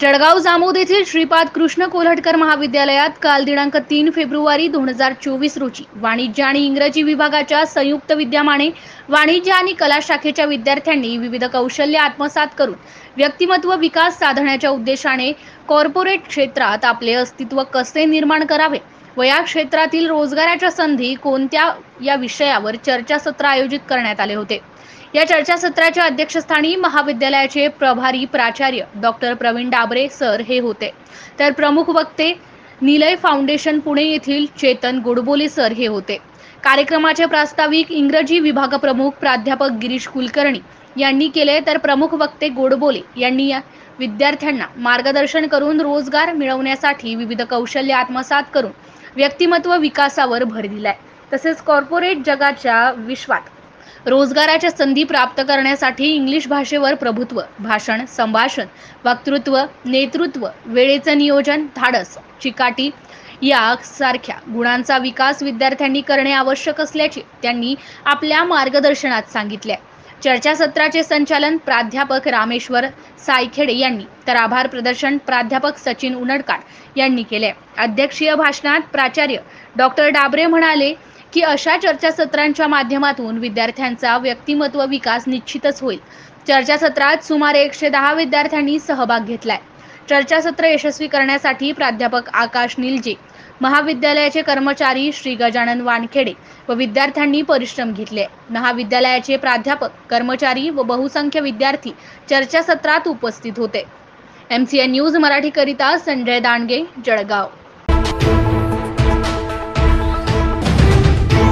जळगाव जामोद येथील श्रीपाद कृष्ण कोल्हटकर महाविद्यालयात काल दिनांक 3 फेब्रुवारी 2024 रोजी वाणिज्य आणि इंग्रजी विभागाच्या संयुक्त विद्यमाने वाणिज्य आणि कला शाखेच्या विद्यार्थ्यांनी विविध कौशल्य आत्मसात करून व्यक्तिमत्व विकास साधण्याच्या उद्देशाने कॉर्पोरेट क्षेत्रात आपले अस्तित्व कसे निर्माण करावे व या क्षेत्रातील रोजगाराच्या संधी कोणत्या या विषयावर चर्चासत्र आयोजित करण्यात आले होते। या चर्चासत्राच्या अध्यक्षस्थानी महाविद्यालयाचे प्रभारी प्राचार्य डॉक्टर प्रवीण डाबरे सर हे होते, तर प्रमुख वक्ते निलय फाउंडेशन पुणे येथील चेतन गोडबोले सर हे होते। कार्यक्रमाचे प्रास्ताविक इंग्रजी विभाग प्रमुख प्राध्यापक गिरीश कुलकर्णी यांनी केले, तर प्रमुख वक्ते गोडबोले यांनी या विद्यार्थ्यांना मार्गदर्शन करून रोजगार मिळवण्यासाठी विविध कौशल्य आत्मसात करून व्यक्तिमत्व विकासावर भर दिलाय। तसेच कॉर्पोरेट जगाच्या विश्वात रोजगाराच्या संधी प्राप्त करण्यासाठी इंग्लिश भाषेवर प्रभुत्व, भाषण, संभाषण, वक्तृत्व, नेतृत्व, वेळेचे नियोजन, धाडस, चिकाटी यासारख्या गुणांचा विकास विद्यार्थ्यांनी करणे आवश्यक असल्याचे त्यांनी आपल्या मार्गदर्शनात सांगितले। चर्चासत्राचे संचालन प्राध्यापक रामेश्वर सायखेडे यांनी, तर आभार प्रदर्शन प्राध्यापक सचिन उनडकाट यांनी केले। अध्यक्षीय भाषणात प्राचार्य डॉक्टर डाबरे म्हणाले की अशा चर्चासत्रांच्या माध्यमातून विद्यार्थ्यांचा व्यक्तिमत्व विकास निश्चितच होईल। चर्चासत्रात सुमारे 110 विद्यार्थ्यांनी सहभाग घेतलाय। चर्चासत्र यशस्वी करण्यासाठी प्राध्यापक आकाश निलजे, महाविद्यालयाचे कर्मचारी श्री गजानन वानखेडे व विद्यार्थ्यांनी परिश्रम घेतले। महाविद्यालयाचे प्राध्यापक, कर्मचारी व बहुसंख्य विद्यार्थी चर्चासत्रात उपस्थित होते। MCN न्यूज मराठी करिता संजय दांडगे, जळगाव।